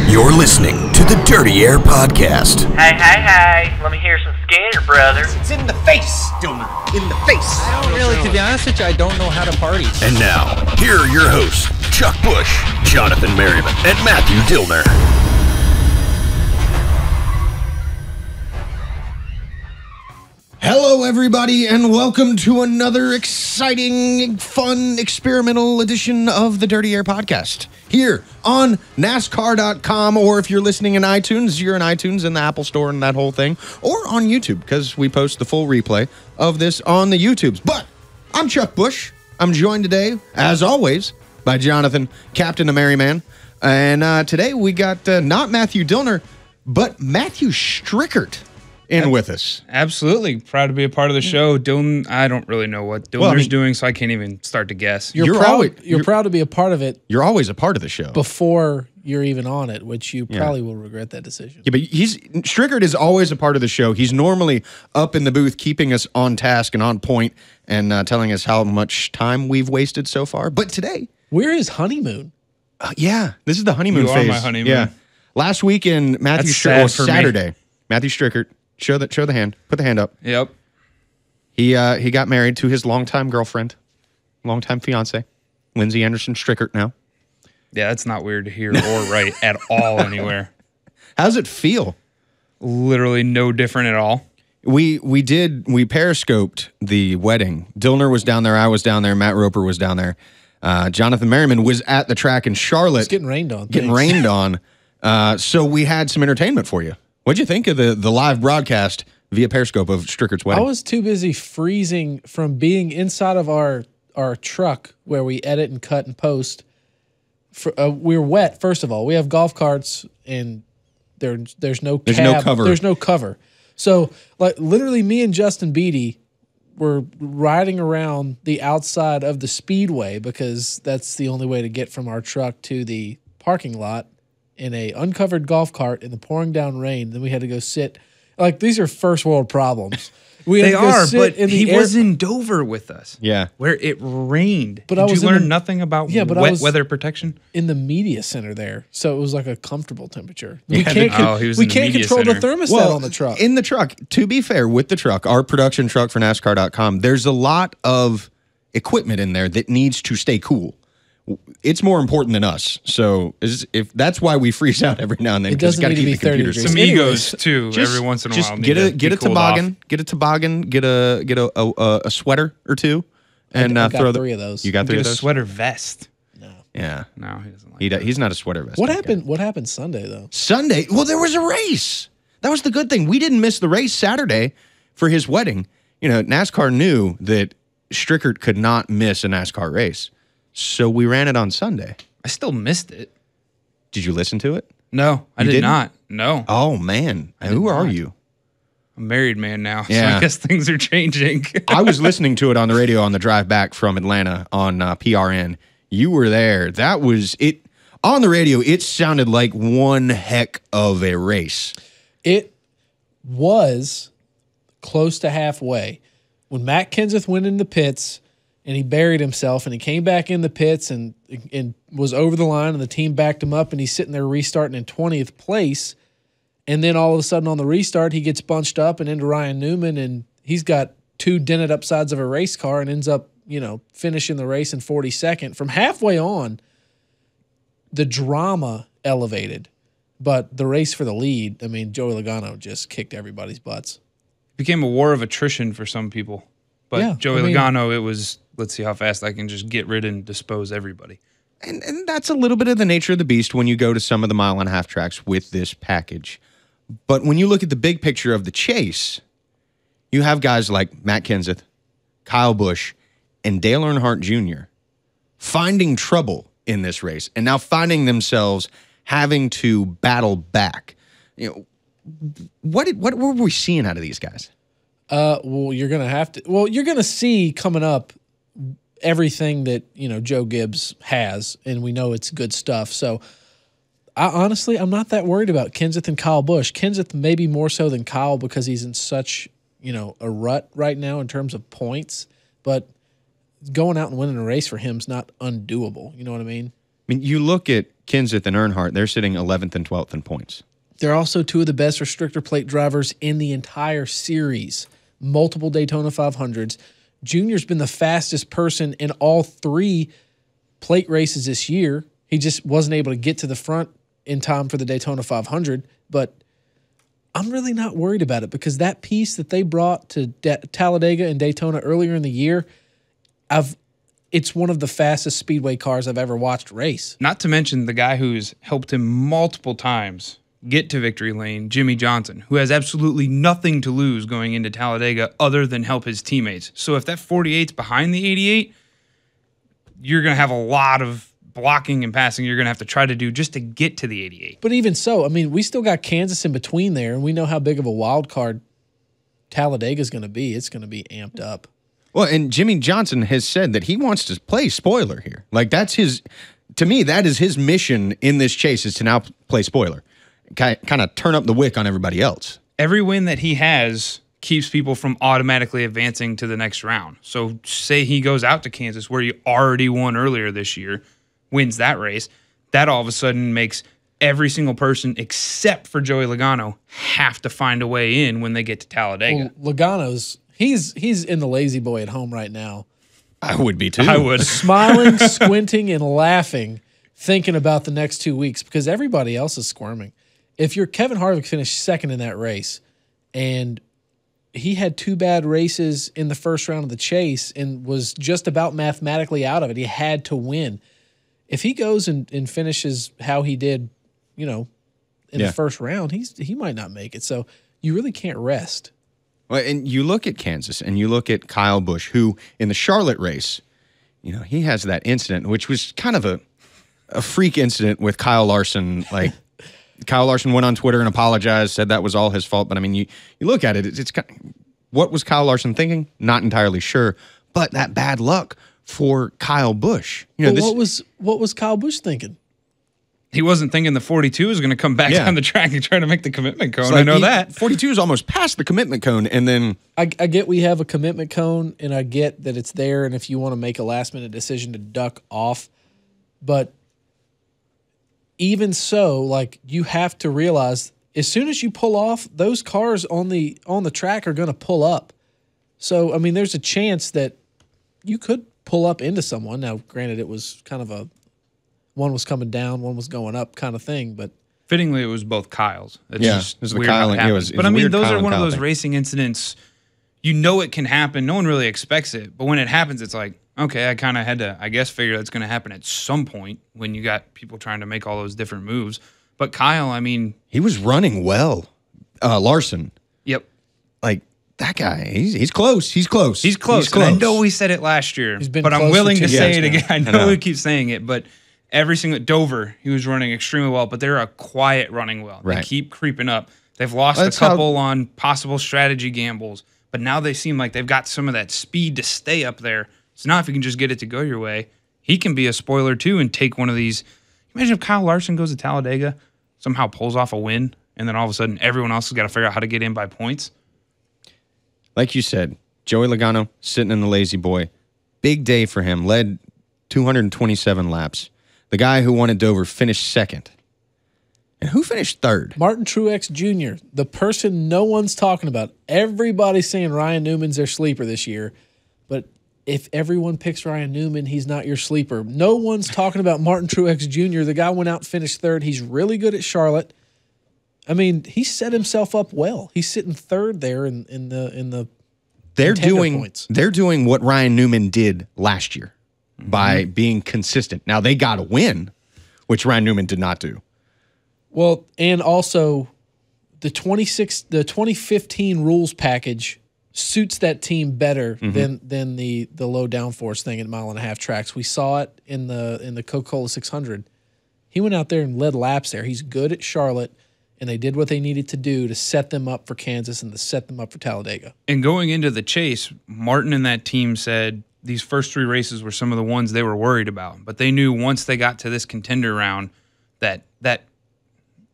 You're listening to the Dirty Air Podcast. Hey, let me hear some Skinner, brother. It's in the face, Dilmer. In the face. I don't really, to be honest with you, I don't know how to party. And now, here are your hosts, Chuck Bush, Jonathan Merriman, and Matthew Dillner. Hello, everybody, and welcome to another exciting, fun, experimental edition of the Dirty Air Podcast. Here on NASCAR.com, or if you're listening in iTunes, you're in iTunes in the Apple Store and that whole thing, or on YouTube, because we post the full replay of this on the YouTubes. But I'm Chuck Bush. I'm joined today, as always, by Jonathan, Captain of Merryman. And today we got not Matthew Dillner, but Matthew Strickert in with us. Absolutely. Proud to be a part of the show. Dylan, I don't really know what Dillner's doing, so I can't even start to guess. You're proud to be a part of it. You're always a part of the show. Before you're even on it, which you probably will regret that decision. Yeah, but Strickert is always a part of the show. He's normally up in the booth keeping us on task and on point and telling us how much time we've wasted so far. But today... We're his honeymoon. Yeah, this is the honeymoon phase. You are my honeymoon. Yeah. Last weekend, Matthew Strickert, Saturday, Matthew Strickert, show the hand. Put the hand up. Yep. He got married to his longtime girlfriend, longtime fiance, Lindsay Anderson Strickert now. Yeah, that's not weird to hear or write at all anywhere. How's it feel? Literally no different at all. We periscoped the wedding. Dillner was down there. I was down there. Matt Roper was down there. Jonathan Merriman was at the track in Charlotte. It's getting rained on. Rained on. So we had some entertainment for you. What'd you think of the live broadcast via Periscope of Strickert's wedding? I was too busy freezing from being inside of our truck where we edit and cut and post. We're wet, first of all. We have golf carts, and there's no cab. No cover. There's no cover. So, like, literally me and Justin Beatty were riding around the outside of the speedway because that's the only way to get from our truck to the parking lot in a uncovered golf cart in the pouring down rain. Then we had to go sit. Like, these are first world problems. They are, but he was in Dover with us. Yeah. Where it rained. But Did you learn nothing about wet weather protection? In the media center there, so it was like a comfortable temperature. Yeah, we can't control the thermostat on the truck. In the truck, to be fair, with the truck, our production truck for NASCAR.com, there's a lot of equipment in there that needs to stay cool. It's more important than us. So if that's why we freeze out every now and then. It doesn't need to be 30 degrees. Some egos too. Every once in a while, get a toboggan, get a sweater or two, and I got 3 of those. You got 3 of those. A sweater vest. No. Yeah. No, he doesn't like. He's not a sweater vest. What happened? What happened Sunday though? Sunday. Well, there was a race. That was the good thing. We didn't miss the race Saturday for his wedding. You know, NASCAR knew that Strickert could not miss a NASCAR race. So we ran it on Sunday. I still missed it. Did you listen to it? No, I did not. No. Oh, man. Who are you? I'm a married man now, Yeah. so I guess things are changing. I was listening to it on the radio on the drive back from Atlanta on PRN. You were there. That was it. On the radio, it sounded like one heck of a race. It was close to halfway. When Matt Kenseth went in the pits and he buried himself and he came back in the pits and was over the line and the team backed him up and he's sitting there restarting in 20th place. And then all of a sudden on the restart, he gets bunched up and into Ryan Newman and he's got 2 dented up sides of a race car and ends up, finishing the race in 42nd. From halfway on, the drama elevated. But the race for the lead, Joey Logano just kicked everybody's butts. Became a war of attrition for some people. But yeah, Joey Logano, it was, let's see how fast I can just get rid and dispose everybody. And that's a little bit of the nature of the beast when you go to some of the mile-and-a-half tracks with this package. But when you look at the big picture of the chase, you have guys like Matt Kenseth, Kyle Busch, and Dale Earnhardt Jr. finding trouble in this race and now finding themselves having to battle back. What were we seeing out of these guys? Well, you're going to have to. Well, you're going to see coming up everything that Joe Gibbs has, and we know it's good stuff. So, I'm not that worried about Kenseth and Kyle Busch. Kenseth maybe more so than Kyle because he's in such a rut right now in terms of points. But going out and winning a race for him is not undoable. You know what I mean? mean, you look at Kenseth and Earnhardt, they're sitting 11th and 12th in points. They're also two of the best restrictor plate drivers in the entire series. Multiple Daytona 500s. Junior's been the fastest person in all 3 plate races this year. He just wasn't able to get to the front in time for the Daytona 500, but I'm really not worried about it because that piece that they brought to Talladega and Daytona earlier in the year, it's one of the fastest speedway cars I've ever watched race. Not to mention the guy who's helped him multiple times get to victory lane, Jimmy Johnson, who has absolutely nothing to lose going into Talladega other than help his teammates. So if that 48's behind the 88, you're going to have a lot of blocking and passing you're going to have to try to do just to get to the 88. But even so, I mean, we still got Kansas in between there, and we know how big of a wild card Talladega is going to be. It's going to be amped up. Well, and Jimmy Johnson has said that he wants to play spoiler here. Like, that's his, to me, that is his mission in this chase, is to now play spoiler. Kind of turn up the wick on everybody else. Every win that he has keeps people from automatically advancing to the next round. So say he goes out to Kansas, where he already won earlier this year, wins that race, that all of a sudden makes every single person except for Joey Logano have to find a way in when they get to Talladega. Well, Logano's he's in the lazy boy at home right now. I would be too. I would. Smiling, squinting, and laughing, thinking about the next 2 weeks because everybody else is squirming. If you're Kevin Harvick finished second in that race and he had 2 bad races in the first round of the chase and was just about mathematically out of it, he had to win. If he goes and finishes how he did, in the first round, he might not make it. So you really can't rest. Well, and you look at Kansas and you look at Kyle Busch, who in the Charlotte race, he has that incident, which was kind of a freak incident with Kyle Larson. Like, Kyle Larson went on Twitter and apologized, said that was all his fault. But I mean, you look at it, it's what was Kyle Larson thinking? Not entirely sure. But that bad luck for Kyle Busch. What was Kyle Busch thinking? He wasn't thinking the 42 was going to come back down the track and try to make the commitment cone. Like, I know that. 42 is almost past the commitment cone, and then I get we have a commitment cone, and I get that it's there, and if you want to make a last-minute decision to duck off, but even so, like, you have to realize as soon as you pull off, those cars on the track are going to pull up. So, I mean, there's a chance that you could pull up into someone. Now, granted, it was kind of one was coming down, one was going up kind of thing, but fittingly, it was both Kyle's. It's just was the weird Kyle. how it happens. But I mean, those Kyle are one of Kyle those thing. racing incidents. It can happen. No one really expects it, but when it happens, it's like, okay, I kind of had to, I guess, figure that's going to happen at some point when you got people trying to make all those different moves. But Kyle, I mean, he was running well. Larson, yep, like that guy, he's close. He's close. he's close. And I know we said it last year, He's been but I'm close willing for to 2 say years it now. again. I know we keep saying it, but every single Dover, he was running extremely well, but they're a quiet running well. They Right. keep creeping up. They've lost That's a couple on possible strategy gambles, but now they seem like they've got some of that speed to stay up there. So now if you can just get it to go your way, he can be a spoiler too and take one of these. Imagine if Kyle Larson goes to Talladega, somehow pulls off a win, and then all of a sudden everyone else has got to figure out how to get in by points. Like you said, Joey Logano sitting in the lazy boy. Big day for him. Led 227 laps. The guy who won at Dover finished second. And who finished third? Martin Truex Jr., the person no one's talking about. Everybody's saying Ryan Newman's their sleeper this year, but if everyone picks Ryan Newman, he's not your sleeper. No one's talking about Martin Truex Jr. The guy went out and finished third. He's really good at Charlotte. I mean, he set himself up well. He's sitting third there in the They're contender points. doing what Ryan Newman did last year by being consistent. Now they got to win, which Ryan Newman did not do. Well, and also the 2015 rules package suits that team better than the low downforce thing at 1.5 mile tracks. We saw it in the Coca-Cola 600. He went out there and led laps there. He's good at Charlotte, and they did what they needed to do to set them up for Kansas and to set them up for Talladega. And going into the chase, Martin and that team said these first 3 races were some of the ones they were worried about. But they knew once they got to this contender round that I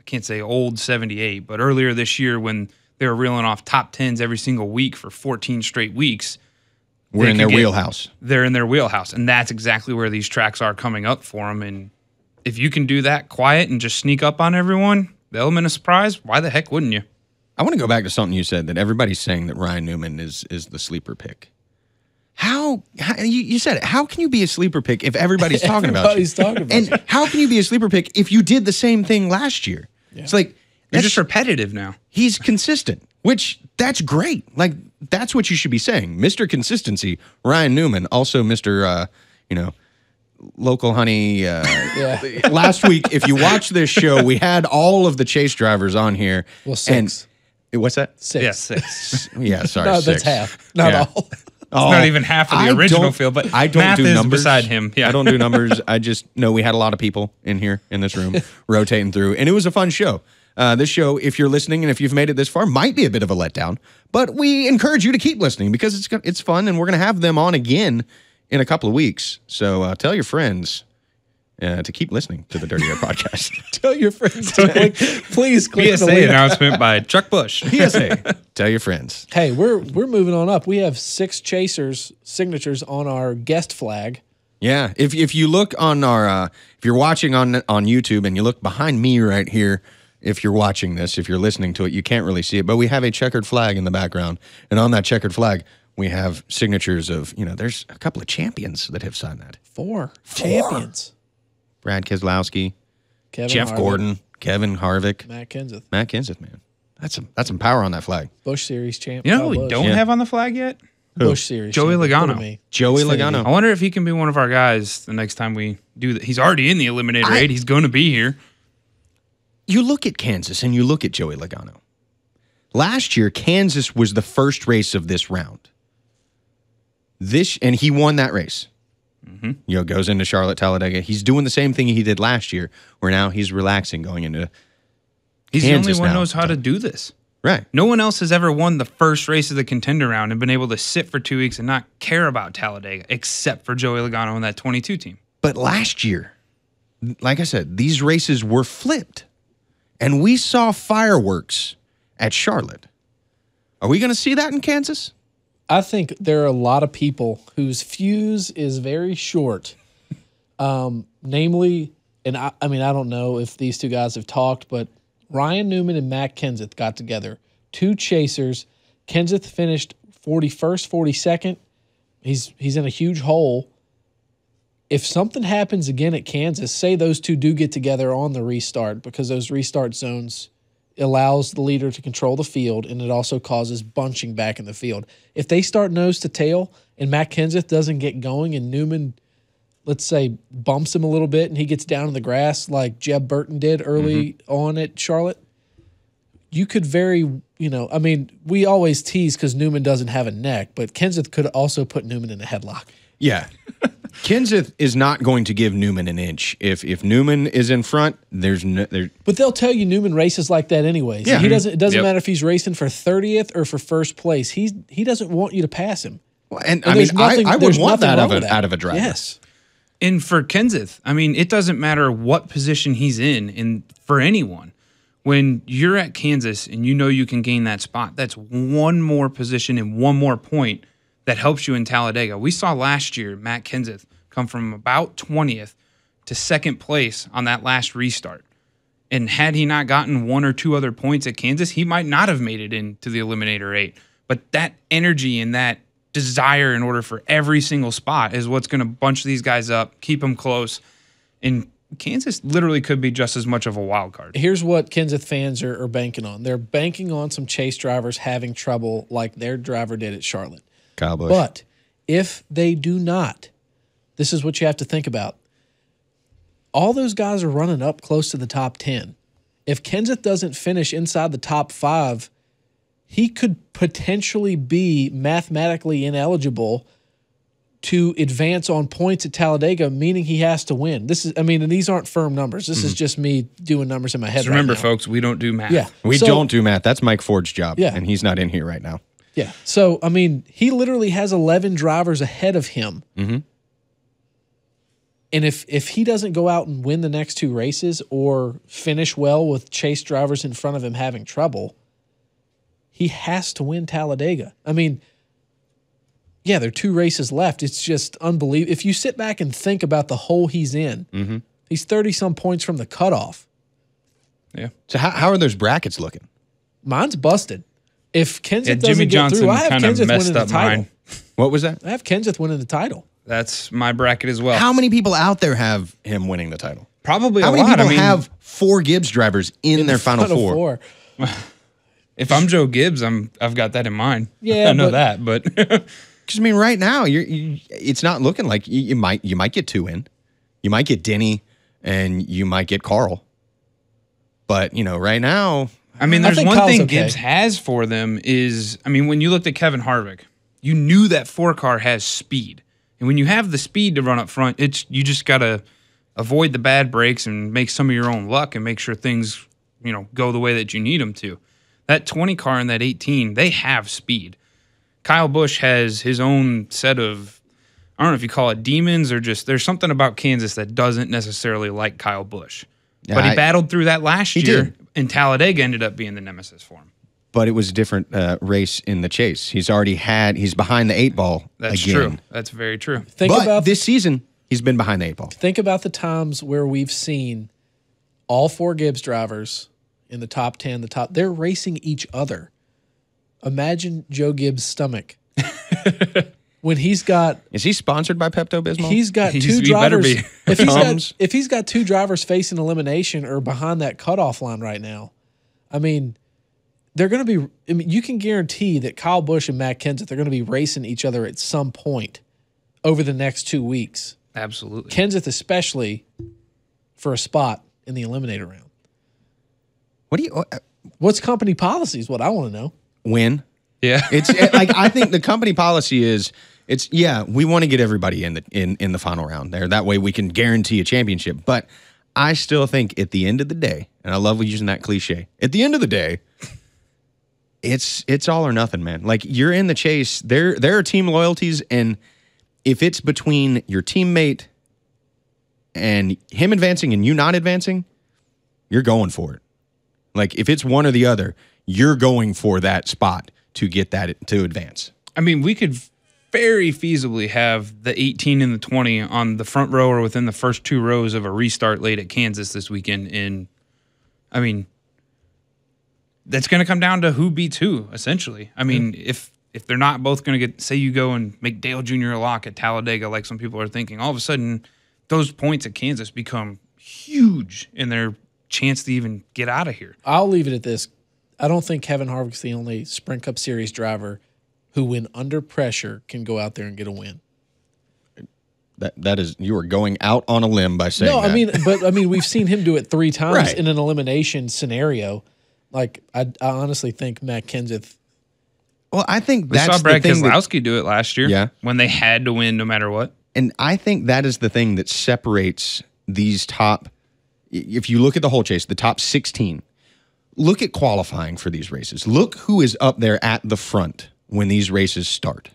can't say old 78, but earlier this year when they were reeling off top 10s every single week for 14 straight weeks. We're in their wheelhouse. They're in their wheelhouse. And that's exactly where these tracks are coming up for them. And if you can do that quiet and just sneak up on everyone, the element of surprise, why the heck wouldn't you? I want to go back to something you said, that everybody's saying that Ryan Newman is the sleeper pick. How you said it. How can you be a sleeper pick if everybody's talking about you? Everybody's talking about and you. how can you be a sleeper pick if you did the same thing last year? Yeah. It's like They're just repetitive now. he's consistent, which that's great. Like that's what you should be saying, Mr. Consistency, Ryan Newman, also Mr. Local honey. Last week, if you watch this show, we had all of the chase drivers on here. Well, 6. What's that? 6. Yeah, 6. Yeah, sorry. No, 6. that's half. Not Yeah. all. It's not even half of the original field, but I don't math do is numbers. beside him. Yeah. I don't do numbers. I just know we had a lot of people in here in this room rotating through, and it was a fun show. This show, if you're listening and if you've made it this far, might be a bit of a letdown, but we encourage you to keep listening because it's fun, and we're going to have them on again in a couple of weeks. So tell your friends to keep listening to the Dirty Air Podcast. Tell your friends to click. Please click the PSA link. announcement by Chuck Bush. PSA. Tell your friends. Hey, we're moving on up. We have 6 chasers signatures on our guest flag. Yeah, if you look on our if you're watching on YouTube and you look behind me right here, if you're watching this, if you're listening to it, you can't really see it, but we have a checkered flag in the background, and on that checkered flag we have signatures of there's a couple of champions that have signed that. 4 champions. Brad Keselowski, Kevin Jeff Harvick, Gordon, Kevin Harvick, Matt Kenseth, Matt Kenseth, man, that's some power on that flag. Bush Series champ. You know who Kyle we Busch. don't Yeah. have on the flag yet? Bush Series. Joey champ. Logano. Look at me. Joey Xfinity. Logano. I wonder if he can be one of our guys the next time we do that. He's already in the Eliminator 8. He's going to be here. You look at Kansas and you look at Joey Logano. Last year, Kansas was the first race of this round. And he won that race. Mm-hmm. Goes into Charlotte, Talladega. He's doing the same thing he did last year, where now he's relaxing going into He's Kansas the only one now. who knows how to do this. Right. No one else has ever won the first race of the contender round and been able to sit for 2 weeks and not care about Talladega, except for Joey Logano and that 22 team. But last year, like I said, these races were flipped. And we saw fireworks at Charlotte. Are we going to see that in Kansas? I think there are a lot of people whose fuse is very short. Namely, and I don't know if these two guys have talked, but Ryan Newman and Matt Kenseth got together. 2 chasers. Kenseth finished 41st, 42nd. He's in a huge hole. If something happens again at Kansas, say those two do get together on the restart, because those restart zones allows the leader to control the field, and it also causes bunching back in the field. If they start nose to tail and Matt Kenseth doesn't get going and Newman, let's say, bumps him a little bit and he gets down in the grass like Jeb Burton did early on at Charlotte, you could we always tease because Newman doesn't have a neck, but Kenseth could also put Newman in a headlock. Yeah. Kenseth is not going to give Newman an inch. If Newman is in front, But they'll tell you Newman races like that anyways. Yeah. It doesn't Yep. matter if he's racing for 30th or for first place. He doesn't want you to pass him. And there's nothing- I would there's want nothing that wrong with out of a driver. Yes. And for Kenseth, it doesn't matter what position he's in for anyone. When you're at Kansas and you can gain that spot, that's one more position and one more point that helps you in Talladega. We saw last year Matt Kenseth come from about 20th to second place on that last restart. And had he not gotten 1 or 2 other points at Kansas, he might not have made it into the Eliminator 8. But that energy and that desire in order for every single spot is what's going to bunch these guys up, keep them close. And Kansas literally could be just as much of a wild card. Here's what Kenseth fans are banking on. They're banking on some chase drivers having trouble like their driver did at Charlotte. Kyle Busch. But if they do not, this is what you have to think about. All those guys are running up close to the top 10. If Kenseth doesn't finish inside the top 5, he could potentially be mathematically ineligible to advance on points at Talladega, meaning he has to win. And these aren't firm numbers. This is just me doing numbers in my head. Just remember, right now. folks, we don't do math. Yeah. We So- don't do math. That's Mike Ford's job. Yeah. And he's not in here right now. Yeah. So, he literally has 11 drivers ahead of him. Mm-hmm. And if he doesn't go out and win the next 2 races or finish well with chase drivers in front of him having trouble, he has to win Talladega. There are 2 races left. It's just unbelievable. If you sit back and think about the hole he's in, He's 30-some points from the cutoff. Yeah. So how are those brackets looking? Mine's busted. If Kenseth doesn't Jimmy get Johnson through, I have kind of Kenseth messed winning the up title. mine. What was that? I have Kenseth winning the title. That's my bracket as well. How many people out there have him winning the title? Probably How a many lot. people have 4 Gibbs drivers in their final four? If I'm Joe Gibbs, I've got that in mind. Yeah, I know but- that, but Because I mean, right now it's not looking like you might get 2 in. You might get Denny, and you might get Carl. But right now, I mean, I there's think one Kyle's thing okay. Gibbs has for them is, I mean, when you looked at Kevin Harvick, you knew that 4-car has speed, and when you have the speed to run up front, you just gotta avoid the bad breaks and make some of your own luck and make sure things go the way that you need them to. That 20 car and that 18, they have speed. Kyle Busch has his own set of, I don't know if you call it demons or just, there's something about Kansas that doesn't necessarily like Kyle Busch. Yeah, But he battled through that last year, did. and Talladega ended up being the nemesis for him. but it was a different race in the chase. He's behind the 8 ball That's again. true. That's very true. Think But about this season, he's been behind the 8 ball. Think about the times where we've seen all 4 Gibbs drivers in the top 10, they're racing each other. Imagine Joe Gibbs' stomach. When he's got Is he sponsored by Pepto-Bismol? he's got 2 He better drivers. be. If he's got 2 drivers facing elimination or behind that cutoff line right now, I mean, they're going to be. I mean, you can guarantee that Kyle Busch and Matt Kenseth are going to be racing each other at some point over the next 2 weeks. Absolutely. Kenseth especially for a spot in the eliminator round. What do you What's company policy is what I want to know. win? Yeah. It's like I think the company policy is we want to get everybody in the final round there. That way we can guarantee a championship. But I still think at the end of the day, and I love using that cliche, at the end of the day, it's all or nothing, man. Like you're in the chase. There are team loyalties, and if it's between your teammate and him advancing and you not advancing, you're going for it. Like if it's one or the other, you're going for that spot to get that to advance. I mean, we could very feasibly have the 18 and the 20 on the front row or within the first 2 rows of a restart late at Kansas this weekend. I mean, that's going to come down to who beats who, essentially. I mean, if they're not both going to get, say you go and make Dale Jr. a lock at Talladega like some people are thinking, all of a sudden those points at Kansas become huge in their chance to even get out of here. I'll leave it at this. I don't think Kevin Harvick's the only Sprint Cup Series driver who, when under pressure, can go out there and get a win. That is, you are going out on a limb by saying that. I mean, we've seen him do it 3 times Right. in an elimination scenario. Like, I honestly think Matt Kenseth. Well, I think We that's saw Brad the thing that, Keselowski do it last year. Yeah. When they had to win no matter what. and I think that is the thing that separates these top. If you look at the whole chase, the top 16, look at qualifying for these races. Look who is up there at the front when these races start.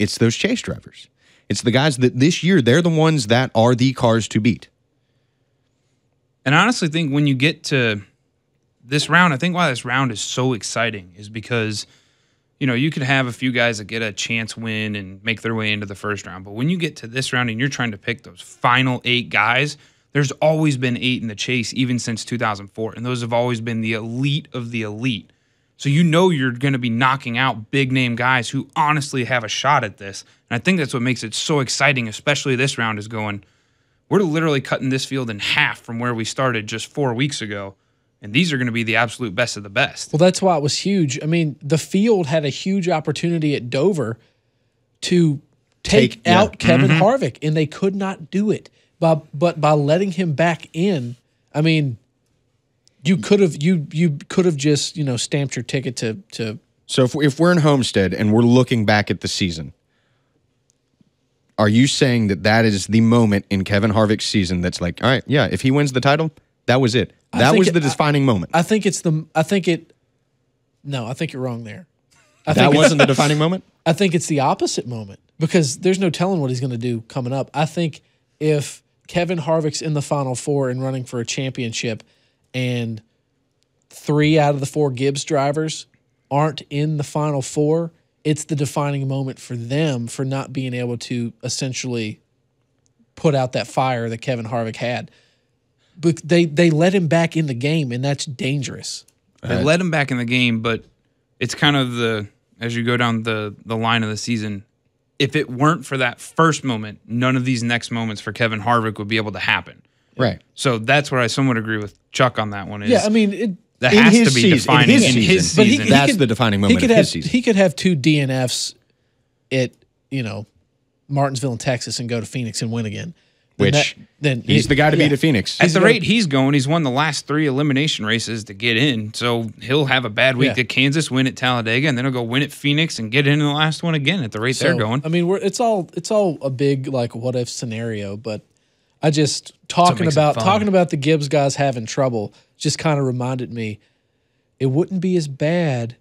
It's those chase drivers. It's the guys that this year, they're the ones that are the cars to beat. And I honestly think when you get to this round, I think why this round is so exciting is because, you could have a few guys that get a chance win and make their way into the first round. But when you get to this round and you're trying to pick those final 8 guys, there's always been 8 in the chase, even since 2004. And those have always been the elite of the elite. So you're going to be knocking out big-name guys who honestly have a shot at this. And I think that's what makes it so exciting, especially this round is going, we're literally cutting this field in half from where we started just 4 weeks ago. And these are going to be the absolute best of the best. Well, that's why it was huge. I mean, the field had a huge opportunity at Dover to take out Kevin Harvick, and they could not do it. But by letting him back in, I mean, you could have just stamped your ticket to. So if we're in Homestead and we're looking back at the season, are you saying that is the moment in Kevin Harvick's season that's like, all right, yeah, if he wins the title, that was it. That was the defining moment. I think you're wrong there. That wasn't the defining moment? I think it's the opposite moment because there's no telling what he's going to do coming up. I think if Kevin Harvick's in the Final Four and running for a championship and 3 out of the 4 Gibbs drivers aren't in the Final Four, it's the defining moment for them for not being able to essentially put out that fire that Kevin Harvick had. But they let him back in the game, and that's dangerous. They let him back in the game, but it's kind of as you go down the line of the season, if it weren't for that first moment, none of these next moments for Kevin Harvick would be able to happen. Right. So that's where I somewhat agree with Chuck on that one. Yeah, I mean, that in has his to be season- defining in in his his season. season. That's the defining moment of his season. He could have 2 DNFs at, Martinsville and Texas and go to Phoenix and win again. Then He's the guy to beat at Phoenix. At the rate he's going, he's won the last 3 elimination races to get in. So he'll have a bad week at Kansas, win at Talladega, and then he'll go win at Phoenix and get in the last one again at the rate they're going. I mean, it's all a big like what if scenario, but I just talking about the Gibbs guys having trouble just kind of reminded me it wouldn't be as bad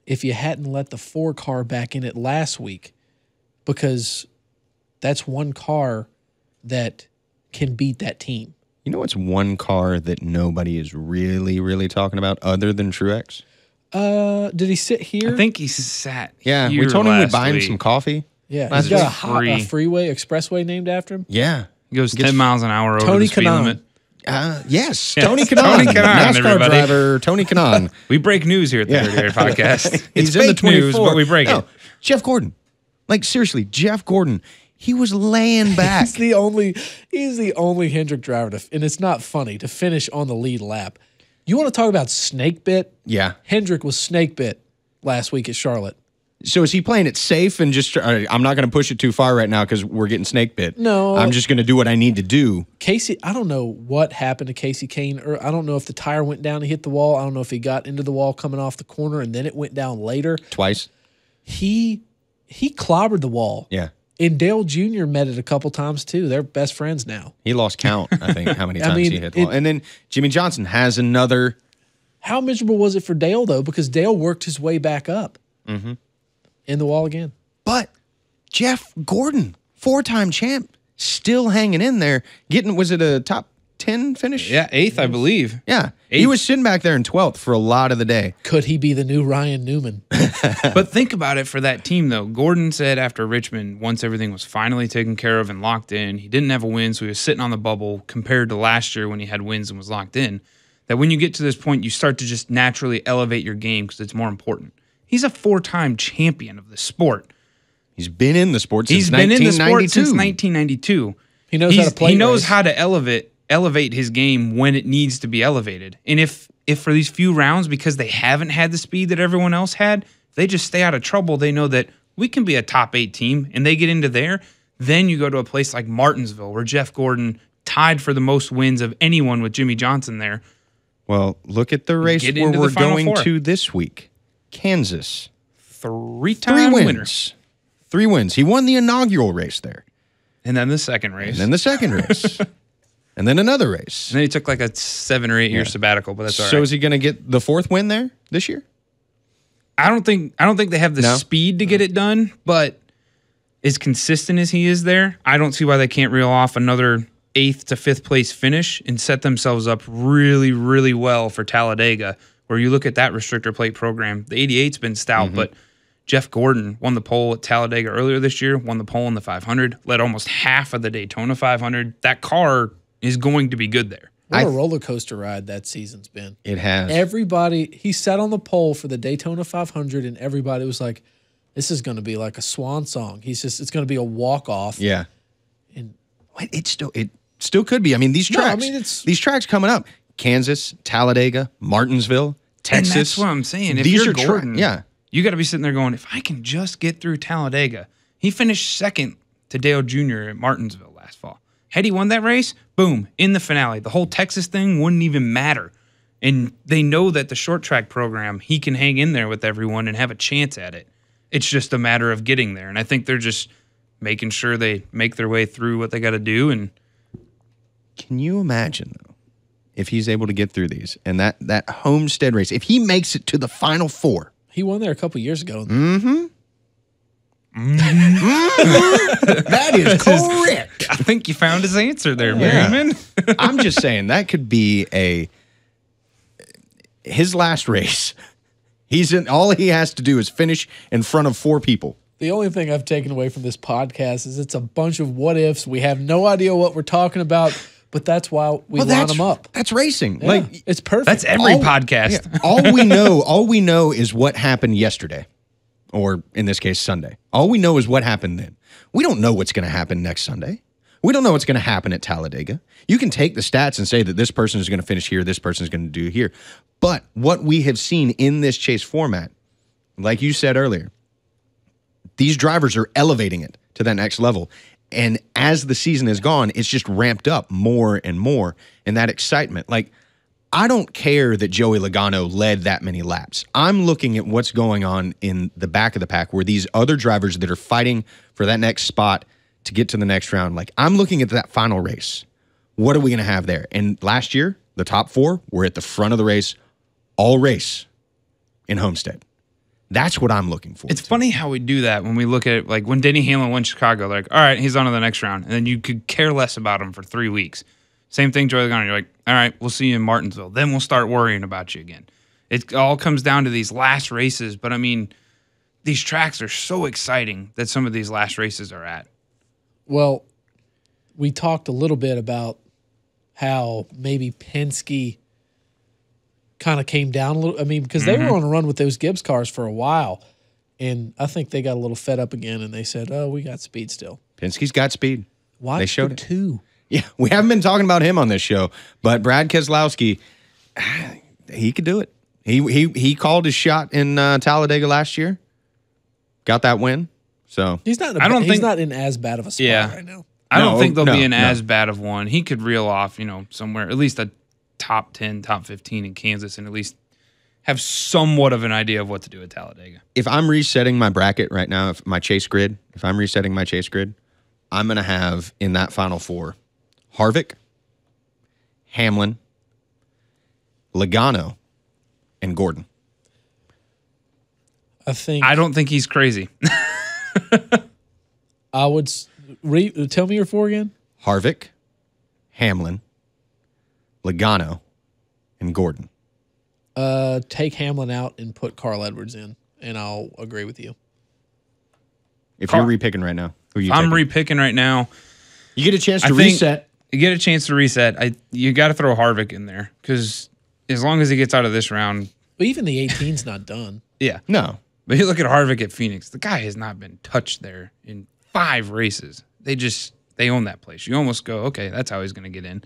if you hadn't let the 4 car back in it last week, because that's one car that can beat that team. You know what's one car that nobody is really, really talking about other than Truex? Did he sit here? I think he sat Yeah, here we told him we'd last buy him week. some coffee. Yeah, Last he's got week. a freeway expressway named after him. Yeah. He goes 10 miles an hour over Tony the speed Kanaan. limit. Yes, Yes. Tony Kanaan. Tony Kanaan, NASCAR everybody. driver Tony Kanaan. We break news here at the Dirty Air Podcast. He's It's in the fake news, 24. but we break it. Jeff Gordon. Like, seriously, Jeff Gordon. He was laying back. He's the only Hendrick driver and it's not funny to finish on the lead lap. You want to talk about snake bit? Yeah. Hendrick was snake bit last week at Charlotte. So is he playing it safe and just, I'm not going to push it too far right now because we're getting snake bit. No. I'm just going to do what I need to do. Casey, I don't know what happened to Casey Kane. Or I don't know if the tire went down and hit the wall. I don't know if he got into the wall coming off the corner and then it went down later. Twice. He clobbered the wall. Yeah. And Dale Jr. met it a couple times too. They're best friends now. He lost count, I think, how many times mean, he hit the wall. And then Jimmy Johnson has another. How miserable was it for Dale, though? Because Dale worked his way back up in the wall again. But Jeff Gordon, 4-time champ, still hanging in there. Was it a top 10 finish? Yeah, 8th, I believe. Yeah. He was sitting back there in 12th for a lot of the day. Could he be the new Ryan Newman? But think about it for that team, though. Gordon said after Richmond, once everything was finally taken care of and locked in, he didn't have a win, so he was sitting on the bubble compared to last year when he had wins and was locked in. That when you get to this point, you start to just naturally elevate your game because it's more important. He's a 4-time champion of the sport. He's been in the sport since He's been in the sport 1992. since 1992. He knows how to play. He knows race. how to elevate his game when it needs to be elevated. And if for these few rounds, because they haven't had the speed that everyone else had, if they just stay out of trouble, they know that we can be a top 8 team, and they get into there. Then you go to a place like Martinsville, where Jeff Gordon tied for the most wins of anyone with Jimmy Johnson there. Well, look at the race Get where into the we're Final going Four. to this week. Kansas. 3-time 3 winners. wins. 3 wins. He won the inaugural race there. And then the second race. And then the second race. And then another race. And then he took like a 7 or 8 year sabbatical, but that's all right. So is he going to get the 4th win there this year? I don't think they have the No? speed to get it done, but as consistent as he is there, I don't see why they can't reel off another 8th to 5th place finish and set themselves up really, really well for Talladega, where you look at that restrictor plate program. The 88's been stout, but Jeff Gordon won the pole at Talladega earlier this year, won the pole in the 500, led almost half of the Daytona 500. That car is going to be good there. What a roller coaster ride that season's been. It has. He sat on the pole for the Daytona 500, and everybody was like, "This is going to be like a swan song." It's going to be a walk off. Yeah. And It still could be. I mean, these tracks. These tracks coming up: Kansas, Talladega, Martinsville, Texas. And that's what I'm saying. If These you're are Gordon, yeah. you got to be sitting there going, if I can just get through Talladega. He finished second to Dale Jr. at Martinsville last fall. Had he won that race, boom, in the finale. The whole Texas thing wouldn't even matter. And they know that the short track program, he can hang in there with everyone and have a chance at it. It's just a matter of getting there. And I think they're just making sure they make their way through what they got to do. And Can you imagine, though, if he's able to get through these and that Homestead race, if he makes it to the Final Four? he won there a couple years ago. That is correct. I think you found his answer there, Yeah. Merriman. I'm just saying that could be his last race. All he has to do is finish in front of 4 people. The only thing I've taken away from this podcast is it's a bunch of what ifs. We have no idea what we're talking about, but that's why we line them up. That's racing. Yeah, Like it's perfect. That's every podcast. Yeah, all we know is what happened yesterday, or in this case, Sunday. All we know is what happened then. We don't know what's going to happen next Sunday. We don't know what's going to happen at Talladega. You can take the stats and say that this person is going to finish here, this person is going to do here. But what we have seen in this chase format, like you said earlier, these drivers are elevating it to that next level. And as the season has gone, it's just ramped up more and more. And that excitement, like, I don't care that Joey Logano led that many laps. I'm looking at what's going on in the back of the pack where these other drivers that are fighting for that next spot to get to the next round, like, I'm looking at that final race. What are we going to have there? And last year, the top 4 were at the front of the race, all race in Homestead. That's what I'm looking for. It's funny how we do that when we look at, like, when Denny Hamlin won Chicago, like, all right, he's on to the next round. And then you could care less about him for 3 weeks. Same thing, Joey Logano. You're like, all right, we'll see you in Martinsville. Then we'll start worrying about you again. It all comes down to these last races. But, I mean, these tracks are so exciting that some of these last races are at. Well, we talked a little bit about how maybe Penske kind of came down a little. I mean, because they were on a run with those Gibbs cars for a while, and I think they got a little fed up again, and they said, "Oh, we got speed still." Penske got speed. Watch They showed the it. 2. Yeah, we haven't been talking about him on this show, but Brad Keselowski, he could do it. He called his shot in Talladega last year, got that win. So He's not. He's not in as bad of a spot right now. I don't No, think there'll be no. as bad of one. He could reel off, somewhere, at least a top 10, top 15 in Kansas and at least have somewhat of an idea of what to do at Talladega. if I'm resetting my bracket right now, if I'm resetting my chase grid, I'm going to have in that final 4, Harvick, Hamlin, Logano, and Gordon. I don't think he's crazy. I would tell me your 4 again. Harvick, Hamlin, Logano, and Gordon. Take Hamlin out and put Carl Edwards in, and I'll agree with you. If you're repicking right now, who are you I'm taking? repicking right now. You get a chance to I think reset. You get a chance to reset. You got to throw Harvick in there because as long as he gets out of this round, But even the 18's not done. yeah. No. But you look at Harvick at Phoenix. The guy has not been touched there in 5 races. They own that place. You almost go, okay, that's how he's going to get in.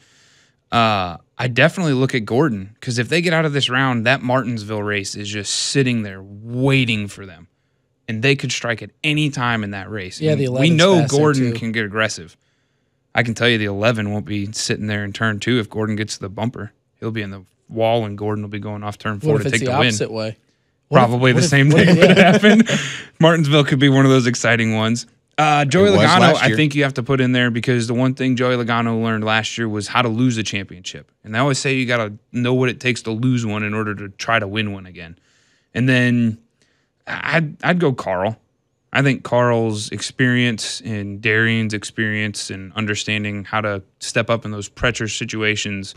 I definitely look at Gordon because if they get out of this round, that Martinsville race is just sitting there waiting for them. And they could strike at any time in that race. Yeah, And the we 11's know fast there, Gordon too. can get aggressive. I can tell you the 11 won't be sitting there in turn 2 if Gordon gets to the bumper. He'll be in the wall and Gordon will be going off turn 4 What to if it's take the the win. opposite way? Probably the same thing would happen. Martinsville could be one of those exciting ones. Joey was Logano, last I year. think you have to put in there because the one thing Joey Logano learned last year was how to lose a championship. And they always say you got to know what it takes to lose one in order to try to win one again. And then I'd go Carl. I think Carl's experience and Darian's experience and understanding how to step up in those pressure situations.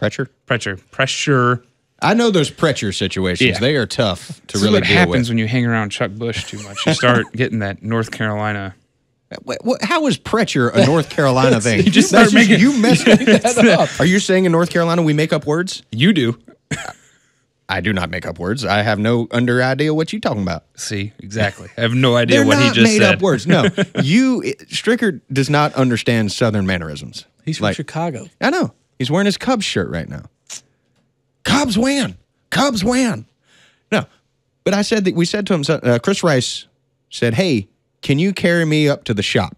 Pressure. I know those pressure situations. Yeah. They are tough to This really is what deal happens with. when you hang around Chuck Bush too much. You start getting that North Carolina. How is pressure a North Carolina thing? You just That's start making- you messed That up. Are you saying in North Carolina we make up words? You do. I do not make up words. I have no under idea what you're talking about. See, exactly. I have no idea They're what not he just made said. up words. No, Stricker does not understand Southern mannerisms. He's from Chicago. I know. He's wearing his Cubs shirt right now. Cubs win. Cubs win. No, but I said that we said to him. Chris Rice said, "Hey, can you carry me up to the shop?"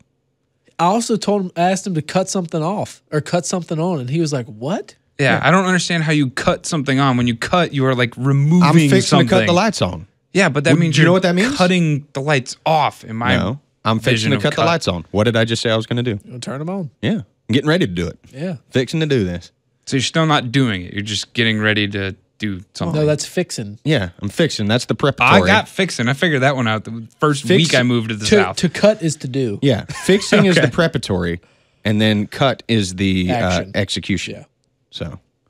I also asked him to cut something off or cut something on, and he was like, "What?" Yeah, I don't understand how you cut something on. When you cut, you are like removing I'm fixing something. to cut the lights on. Yeah, but that Well, means do you know you're what that means? cutting the lights off. In my No, I'm fixing vision to of cut the lights on. What did I just say I was going to do? You'll turn them on. Yeah, I'm getting ready to do it. Yeah. Fixing to do this. So you're still not doing it. You're just getting ready to do something. No, that's fixing. Yeah, I'm fixing. That's the preparatory. I got fixing. I figured that one out the first week I moved to the south. To cut is to do. Yeah, fixing is the Okay. preparatory, and then cut is the Action. execution. Yeah.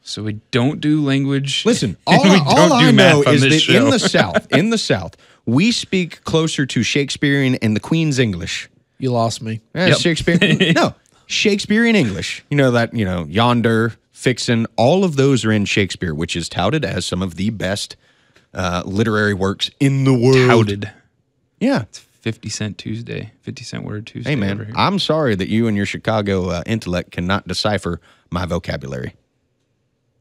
So we don't do language. Listen, and all we don't I do know math on is this that show. in the South, We speak closer to Shakespearean and the Queen's English. You lost me. Yeah, Shakespeare. No, Shakespearean English. You know that, yonder, fixin', all of those are in Shakespeare, which is touted as some of the best literary works in the world. Touted. Yeah. 50 Cent Tuesday. 50 Cent Word Tuesday. Hey, over man, here. I'm sorry that you and your Chicago intellect cannot decipher my vocabulary.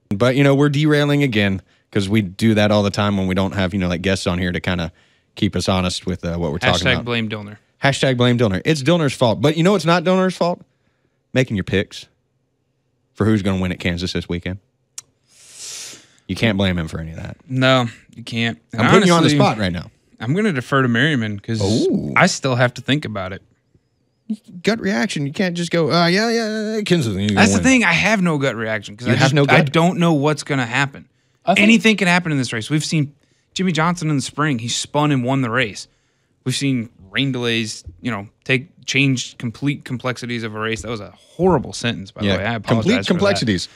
But, we're derailing again because we do that all the time when we don't have, like guests on here to kind of keep us honest with what we're talking about. Hashtag blame Dillner. Hashtag blame Dillner. It's Dillner's fault. But it's not Dillner's fault? Making your picks for who's going to win at Kansas this weekend. You can't blame him for any of that. No, you can't. And I'm putting you on the honestly, spot right now. I'm going to defer to Merriman because I still have to think about it. Gut reaction. You can't just go, yeah, Kansas. That's the thing. I have no gut reaction because I don't know what's going to happen. Anything can happen in this race. We've seen Jimmy Johnson in the spring. He spun and won the race. We've seen rain delays, change complete complexities of a race. That was a horrible sentence, by the way. I apologize. Complete complexities.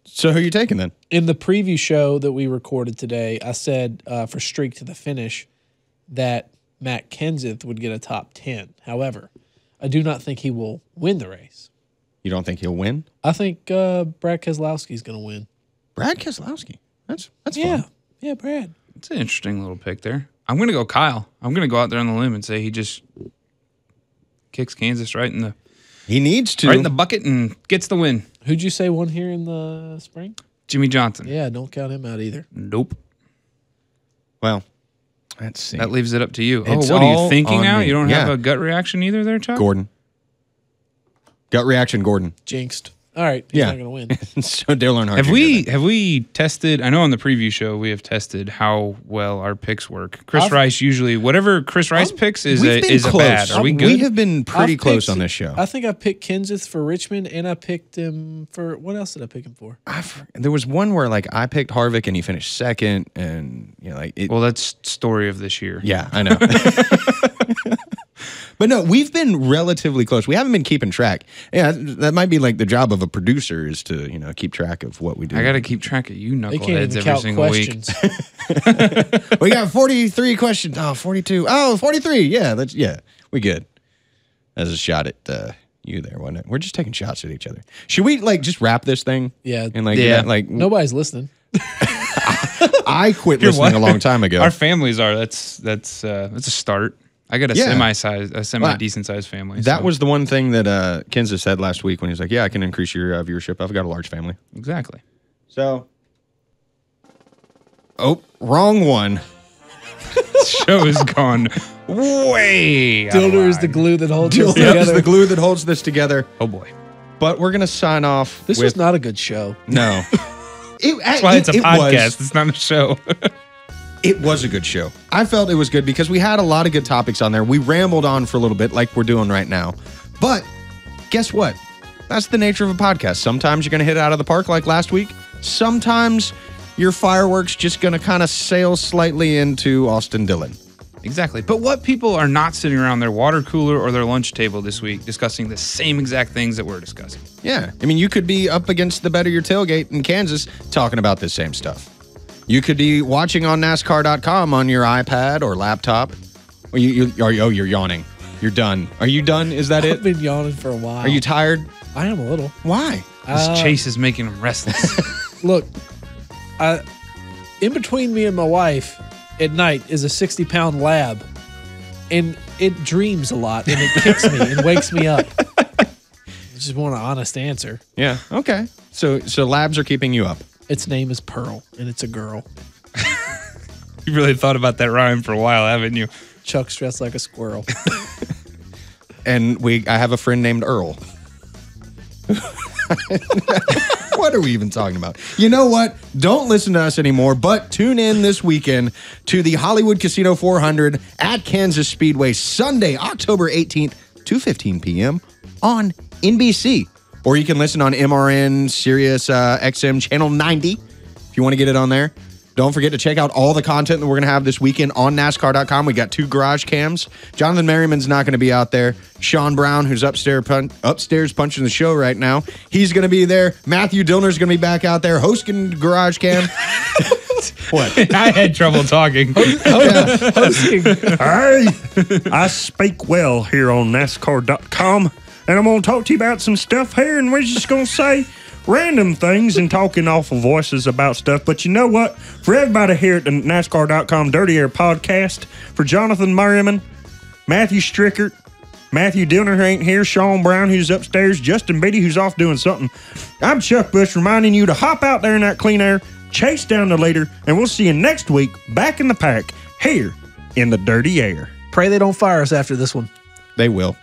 So who are you taking then? In the preview show that we recorded today, I said for Streak to the Finish that Matt Kenseth would get a top 10. However, I do not think he will win the race. You don't think he'll win? I think Brad Keselowski's going to win. Brad Keselowski. That's yeah. fun. Yeah, Brad. It's an interesting little pick there. I'm going to go Kyle. I'm going to go out there on the limb and say he just kicks Kansas right in the He needs to. right in the bucket and gets the win. Who'd you say won here in the spring? Jimmy Johnson. Yeah, don't count him out either. Nope. Well, let's see. That leaves it up to you. It's what are you all thinking on now? me. You don't have Yeah. a gut reaction either there, Chuck? Gordon. Gut reaction, Gordon. Jinxed. All right, he's not going to win. So Dale Earnhardt. Have we tested? I know on the preview show we have tested how well our picks work. Chris Rice usually whatever Chris Rice picks is a bad. Are we good? We have been pretty close picked- on this show. I think I picked Kenseth for Richmond, and I picked him for what else did I pick him for? There was one where I picked Harvick and he finished second, and Well, that's story of this year. Yeah, I know. But no, we've been relatively close. We haven't been keeping track. Yeah, that might be like the job of a producer is to keep track of what we do. I got to keep track of you They can't knuckleheads even every count single questions. week. We got 43 questions. Oh, 42. Oh, 43. Yeah, we good. That's a shot at you there, wasn't it? We're just taking shots at each other. Should we just wrap this thing? Yeah. And Nobody's listening. I quit listening a long time ago. Our families are. That's a start. I got a semi-decent sized family. That was the one thing that Kenza said last week when he was like, "Yeah, I can increase your viewership. I've got a large family." Exactly. So, wrong one. Show has gone way. Dilder is the glue that holds us Dildo together. is the glue that holds this together. Oh boy. But we're gonna sign off. This was not a good show. No. That's why it's a podcast. It's not a show. It was a good show. I felt it was good because we had a lot of good topics on there. We rambled on for a little bit like we're doing right now. But guess what? That's the nature of a podcast. Sometimes you're going to hit it out of the park like last week. Sometimes your fireworks just going to kind of sail slightly into Austin Dillon. Exactly. But what people are not sitting around their water cooler or their lunch table this week discussing the same exact things that we're discussing? Yeah. I mean, you could be up against the bed of your tailgate in Kansas talking about this same stuff. You could be watching on NASCAR.com on your iPad or laptop. Or you're yawning. You're done. Are you done? Is that I've it? been yawning for a while. Are you tired? I am a little. Why? This chase is making him restless. Look, in between me and my wife at night is a 60-pound lab, and it dreams a lot, and it kicks me and wakes me up. I just want an honest answer. Yeah. Okay. So labs are keeping you up. Its name is Pearl, and it's a girl. You really thought about that rhyme for a while, haven't you? Chuck's dressed like a squirrel. And I have a friend named Earl. What are we even talking about? You know what? Don't listen to us anymore, but tune in this weekend to the Hollywood Casino 400 at Kansas Speedway, Sunday, October 18th, 2:15 p.m. on NBC. Or you can listen on MRN, Sirius XM Channel 90 if you want to get it on there. Don't forget to check out all the content that we're going to have this weekend on NASCAR.com. We got 2 garage cams. Jonathan Merriman's not going to be out there. Sean Brown, who's upstairs punching the show right now, he's going to be there. Matthew Dillner's going to be back out there hosting garage cam. What? I had trouble talking. Hosting. I speak well here on NASCAR.com, and I'm going to talk to you about some stuff here, and we're just going to say random things and talking awful voices about stuff. But you know what? For everybody here at the NASCAR.com Dirty Air podcast, for Jonathan Merriman, Matthew Strickert, Matthew Dillner, who ain't here, Sean Brown, who's upstairs, Justin Beatty, who's off doing something, I'm Chuck Bush, reminding you to hop out there in that clean air, chase down the leader, and we'll see you next week back in the pack here in the Dirty Air. Pray they don't fire us after this one. They will.